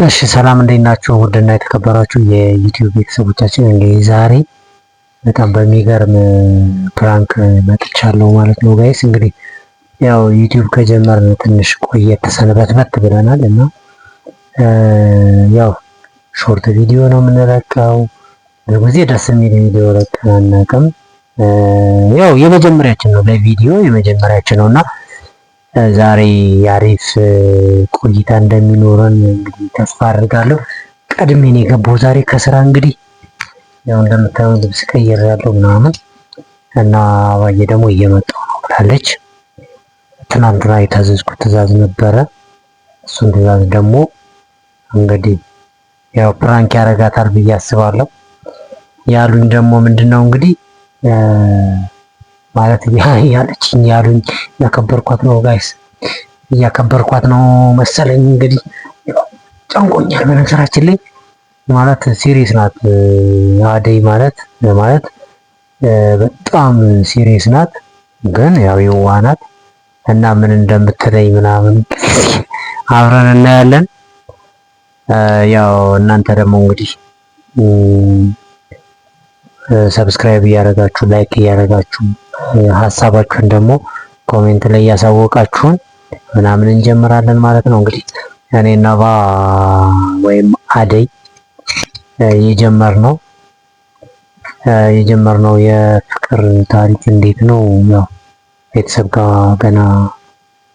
እሺ ሰላም እንዴት ናችሁ? ውድና የተከበራችሁ የዩቲዩብ ቤተሰቦቻችን እንግዲህ ዛሬ በጣም በሚገርም ፕራንክ መጥቻለሁ ማለት ነው ጋይስ። እንግዲህ ያው ዩቲዩብ ከጀመርን ትንሽ ቆየት ሰንበትበት ብለናል እና ያው ሾርት ቪዲዮ ነው የምንለቀው። በጊዜ ደስ የሚል ቪዲዮ ለቀን አናውቅም። ያው የመጀመሪያችን ነው ለቪዲዮ የመጀመሪያችን ነው እና ዛሬ አሪፍ ቆይታ እንደሚኖረን እንግዲህ ተስፋ አድርጋለሁ። ቀድሜ ነው የገባው ዛሬ ከስራ እንግዲህ ያው እንደምታዩት ልብስ ቀይሬያለሁ ምናምን እና አባዬ ደግሞ እየመጣሁ ነው ብላለች። ትናንትና የታዘዝኩት ትዕዛዝ ነበረ። እሱን ትዕዛዝ ደግሞ እንግዲህ ያው ፕራንክ ያደርጋታል ብዬ አስባለሁ። ያሉኝ ደግሞ ምንድነው እንግዲህ ማለት ያለችኝ ያሉኝ እያከበርኳት ነው ጋይስ፣ እያከበርኳት ነው መሰለኝ። እንግዲህ ጨንቆኛል በነገራችን ላይ ማለት ሲሪየስ ናት አደይ ማለት በጣም ሲሪየስ ናት፣ ግን ያው የዋህ ናት እና ምን እንደምትለኝ ምናምን አብረን እናያለን። ያው እናንተ ደግሞ እንግዲህ ሰብስክራይብ እያደረጋችሁ ላይክ እያደረጋችሁ ሀሳባችሁን ደግሞ ኮሜንት ላይ እያሳወቃችሁን ምናምን እንጀምራለን ማለት ነው። እንግዲህ እኔና ባ ወይም አደይ የጀመርነው የፍቅር ታሪክ እንዴት ነው? ያው ቤተሰብ ጋር ገና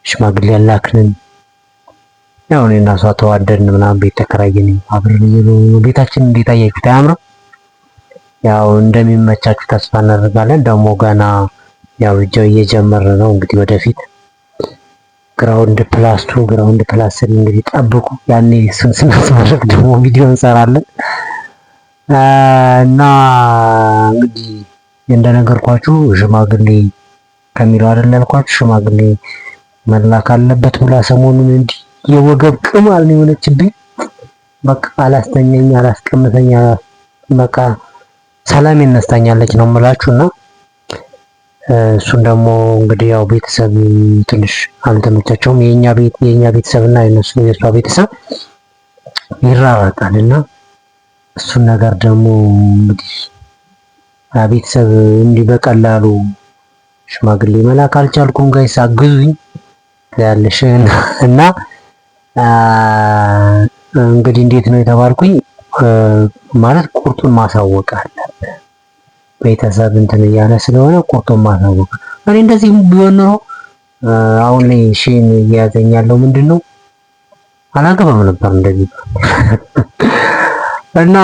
ሽማግሌ ያላክንን ያው እኔና እሷ ተዋደድን ምናምን ቤት ተከራየን አብረን ቤታችን እንዴት አያችሁት? አያምርም? ያው እንደሚመቻችሁ ተስፋ እናደርጋለን። ደግሞ ገና ያው እየጀመርን ነው እንግዲህ ወደፊት ግራውንድ ፕላስ 2 ግራውንድ ፕላስ 3 እንግዲህ ጠብቁ። ያኔ እሱን ስናስመርቅ ደግሞ ቪዲዮ እንሰራለን እና እንግዲህ እንደነገርኳችሁ ሽማግሌ ከሚለው አይደል ያልኳችሁ፣ ሽማግሌ መላክ አለበት ብላ ሰሞኑን እንዲህ የወገብ ቅማል ነው የሆነችብኝ። በቃ አላስተኛኝ አላስቀምጠኝ በቃ ሰላም ይነስታኛለች ነው የምላችሁ። እና እሱን ደግሞ እንግዲህ ያው ቤተሰብ ትንሽ አልተመቻቸውም። የኛ ቤተሰብ እና የእሷ ቤተሰብ ይራራቃል እና እሱን ነገር ደግሞ እንግዲህ ቤተሰብ እንዲህ በቀላሉ ሽማግሌ መላክ አልቻልኩም። ጋይስ አግዙኝ ያለሽ እና እንግዲህ እንዴት ነው የተባልኩኝ ማለት ቁርጡን ማሳወቅ አለበት። ቤተሰብ እንትን እያለ ስለሆነ ቁርጡን ማሳወቅ። እኔ እንደዚህ ቢሆን ኖሮ አሁን ላይ ሼም እየያዘኝ ያለው ምንድን ነው አላገባም ነበር እንደዚህ እና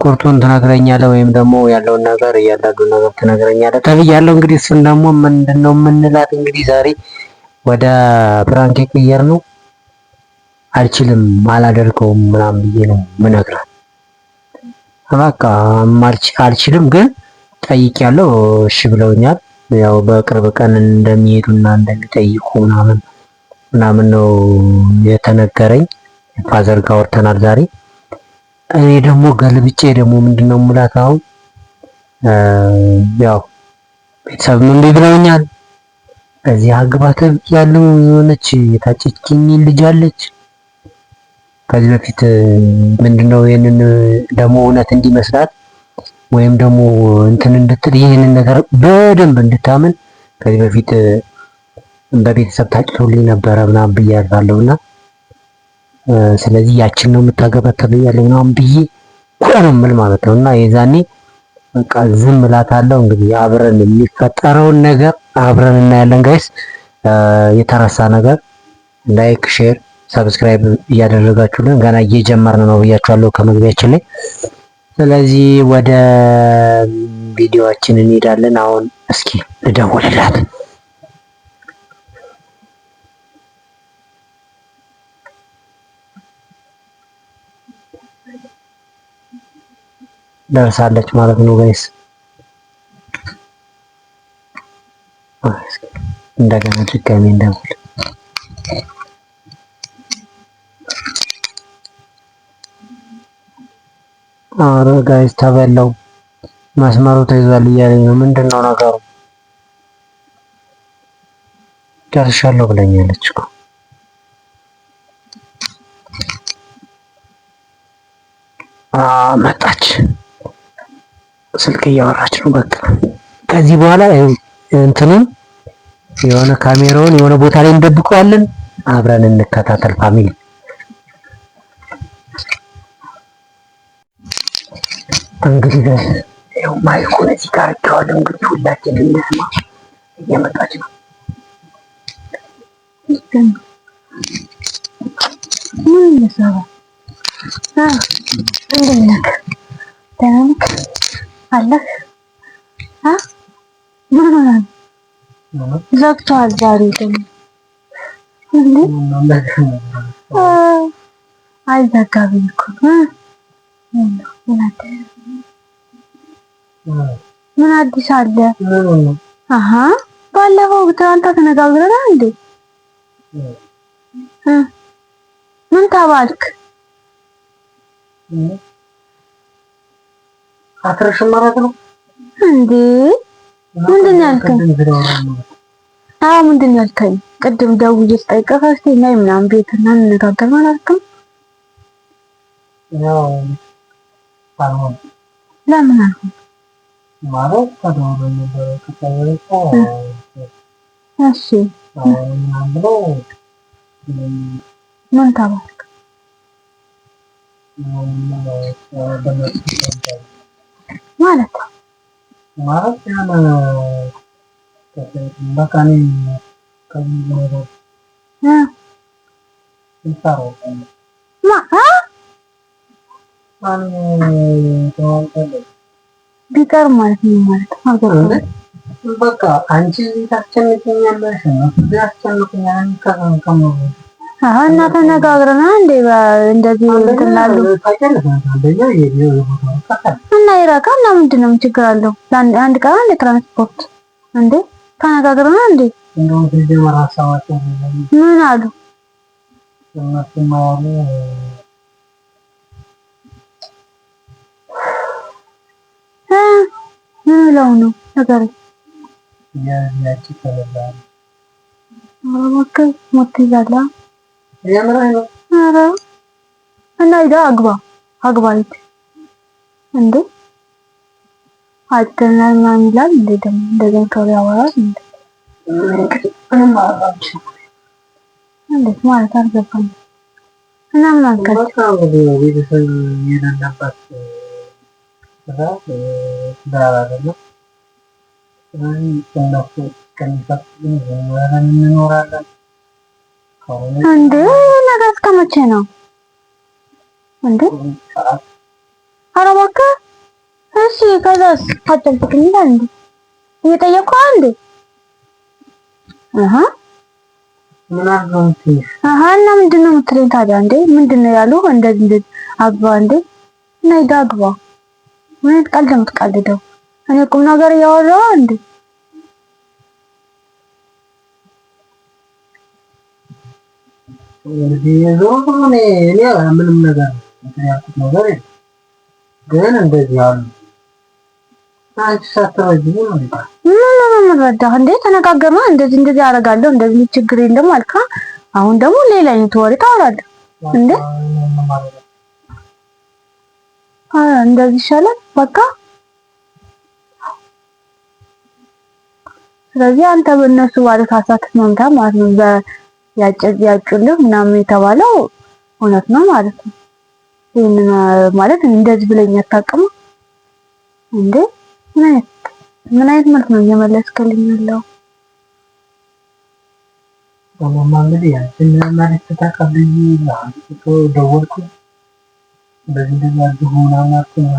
ቁርጡን ትነግረኛለህ ወይም ደግሞ ያለውን ነገር እያንዳንዱን ነገር ትነግረኛለህ ተብያለሁ። እንግዲህ እሱን ደግሞ ምንድን ነው የምንላት እንግዲህ ዛሬ ወደ ፕራንክ የቀየር ነው አልችልም አላደርገውም ምናምን ብዬ ነው ምነግራት። በቃ አልችልም ግን ጠይቄያለሁ፣ እሺ ብለውኛል። ያው በቅርብ ቀን እንደሚሄዱና እንደሚጠይቁ ምናምን ነው የተነገረኝ። ፋዘር ጋር አውርተናል ዛሬ። እኔ ደግሞ ገልብጬ ደግሞ ምንድነው የምላት አሁን ያው ቤተሰብ ምን ብለውኛል፣ እዚህ አግባተ ያለው የሆነች የታጨችኝ ልጅ አለች። ከዚህ በፊት ምንድነው ይሄንን ደግሞ እውነት እንዲመስላት ወይም ደግሞ እንትን እንድትል ይሄንን ነገር በደንብ እንድታምን ከዚህ በፊት በቤተሰብ ታጭቶልኝ ነበረ ምናምን ብያለሁና ስለዚህ ያችን ነው የምታገባት ተብያለሁ ምናምን ብዬ ቆረምል ማለት ነው። እና የዛኔ በቃ ዝም እላታለሁ። እንግዲህ አብረን የሚፈጠረውን ነገር አብረን እናያለን ጋይስ። የተረሳ ነገር ላይክ፣ ሼር፣ ሰብስክራይብ እያደረጋችሁልን ገና እየጀመርን ነው ብያችኋለሁ ከመግቢያችን ላይ። ስለዚህ ወደ ቪዲዮአችን እንሄዳለን። አሁን እስኪ እደውልላት። ደርሳለች ማለት ነው ጋይስ። እንደገና ድጋሚ እንደውል። አረ ጋይስ ተበላው። መስመሩ ተይዟል እያለኝ ነው። ምንድን ነው ነገሩ? ጨርሻለሁ ብለኛለች እኮ። መጣች። ስልክ እያወራች ነው። በቃ ከዚህ በኋላ እንትኑን የሆነ ካሜራውን የሆነ ቦታ ላይ እንደብቀዋለን። አብረን እንከታተል ፋሚሊ። እንግዲህ ያው ማይኩን እዚህ ጋር አድርጌዋለሁ። እንግዲህ ሁላችንም እንስማ። እየመጣች ነው። ምን ይሰራ? እንዴት ነህ? ደህና ነህ? አለህ? ምን ሆነህ ነው? ዘግቷል ዛሬ ደግሞ አይዘጋብኝ እኮ ምን አዲስ አለ? ባለፈው ትናንት ተነጋግረናል እንዴ? ምን ተባልክ አትረሽም ማለት ነው እንዴ? ምንድን ያልከኝ? ምንድን ያልከኝ? ቅድም ደውዬ ስጠይቅህ እስኪ ነይ ምናምን ቤት እና እንነጋገር አላልክም? ለምን አልኩኝ ማለት ተደውሎ ነበር ከተወረቀ እሺ ምን ተባልክ? ማለት ያለ በቃኔ ቢቀር ማለት ነው ማለት በቃ አንቺ ታስጨንቅኛለሽ እና ተነጋግረናል እንዴ? እንደዚህ እንትናሉ እና ይራካ እና ምንድነው ችግር አለው? አንድ ቀን አንድ ትራንስፖርት እንዴ ተነጋግረናል እንዴ? ምን አሉ? ምን ብለው ነው ነገር ሞት ይዛላ እና ሂዳ አግባ እንዴ አጥተናል ምናምን ይላል እንዴ? ደግሞ እንደዚህ ከሆነ ያወራል እንዴ? እንዴት ማለት አልገባኝም። እና ምን አልከኝ? ቤተሰብ የሌለበት እንዴ ነገ እስከ መቼ ነው እንዴ? ኧረ እባክህ እሺ ከዛስ አጠብቅኝ ይላል እንዴ? እየጠየቅኩህ እንዴ? እና ምንድን ነው የምትለኝ ታዲያ? እንዴ ምንድን ነው ያሉህ? እንደዚህ አግባ እንዴ እና ሂድ አግባ። ምን አይነት ቀልድ ነው የምትቀልደው? እኔ ቁም ነገር እያወራሁ እንዴ? እንግዲህ እኔ ምንም ነገር ያልኩት ነገር የለም፣ ግን እንደዚህ አሉ። አንቺ ሳትረጂኝ ነው የምረዳህ እንዴ? ተነጋገርና እንደዚህ አደርጋለሁ እንደዚህ ችግር የለም አልካ። አሁን ደግሞ ሌላ አይነት ወሬ ታወራለህ እንዴ? እንደዚህ ይሻላል በቃ። ስለዚህ አንተ በእነሱ ማለት አሳትፈንታ ማለት ነው ያጩልህ ምናምን የተባለው እውነት ነው ማለት ነው። ይሄንን ማለት እንደዚህ ብለኝ አታውቅም እንዴ? ምን አይነት መልክ ነው እየመለስክልኝ ያለው? እንግዲህ ያችን ማለት ተቀብዬ ለአንተ ደወልኩ በዚህ እንደዚህ ምናምን አልኩኝ።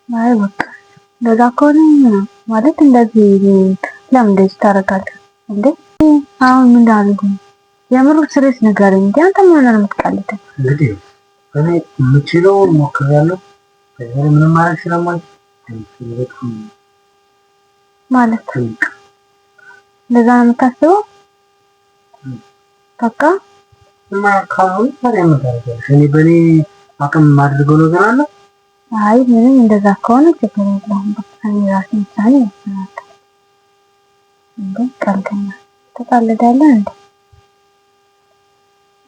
አይ በቃ እንደዛ ከሆነ ማለት እንደዚህ ለምን እንደዚህ ታደርጋለህ እንዴ? አሁን ምን ላድርግ? የምሩ ስሬስ ንገረኝ እንዴ አንተ ምን ነው የምትቀልደው? እንግዲህ እኔ የምችለውን ሞክሬያለሁ። ምንም ማለት ስለማልችል ማለት እንደዛ ነው የምታስበው? በቃ ማካውን ታዲያ ምን ታደርጊያለሽ? እኔ በእኔ አቅም ማድረገው ነገር አለ። አይ ምንም እንደዛ ከሆነ ችግር የለውም። በቃ እኔ ራሴን ሳይ ያስተናግዳል። እንዴ ቀልደኛ ትቀልዳለህ እንዴ?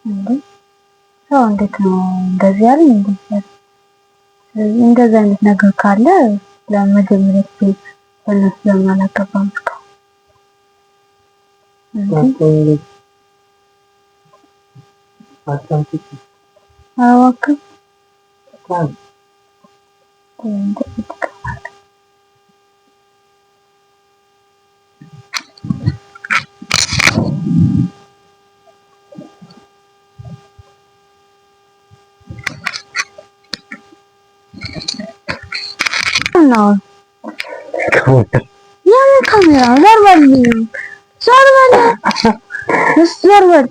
እንዴ ሰው እንዴት ነው እንደዚህ ያለ እንደዚህ? ስለዚህ እንደዚህ አይነት ነገር ካለ ለመጀመሪያ ጊዜ በእነሱ ለምን አላገባም እስካሁን? አዋክም ነው የምን ካሜራ ዞርበል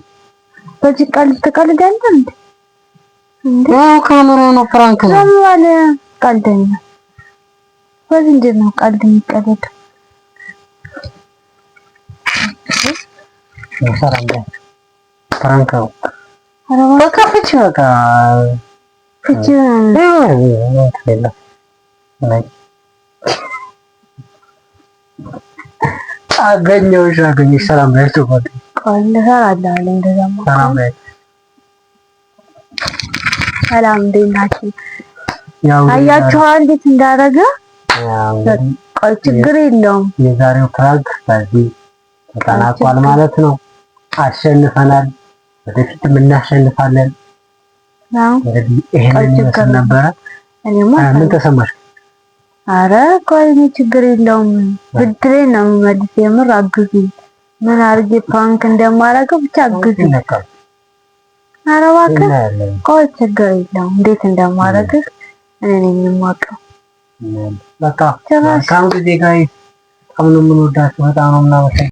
በዚህ ቀልድ ትቀልዳለህ እንዴ? ያው ካሜራ ነው ፍራንክ ነው ዞርበል ቀልደኛ በዚህ እንዴት ነው ቀልድ የሚቀለድ? ሰላም ላይ ፍራንክ ነው በቃ ፍቺ በቃ ፍቺ አገኘሁሽ ሰላም ላይ ተቆጥ ቆንጆ አለ እንደዛማ ሰላም ላይ ሰላም እንዴት ናችሁ? አያችሁ እንዴት እንዳደረገ ቆይ ችግር የለውም። የዛሬው ፕራንክ በዚህ ተጠናቋል ማለት ነው። አሸንፈናል፣ ወደፊትም እናሸንፋለን። እንግዲህ ይሄንን ይመስል ነበረ። ምን ተሰማሽ? አረ ቆይ ችግር የለውም። ብድሬን ነው የምመልስ። የምር አግዙኝ። ምን አድርጌ ፕራንክ እንደማደርገው ብቻ አግዙኝ። አረ እባክህ ቆይ ችግር የለውም። እንዴት እንደማደርግህ እኔ ነኝ የማውቀው። በቃ ከአሁን ጊዜ ጋር በጣም ነው የምንወዳችሁ፣ በጣም ነው የምናመሰግነው።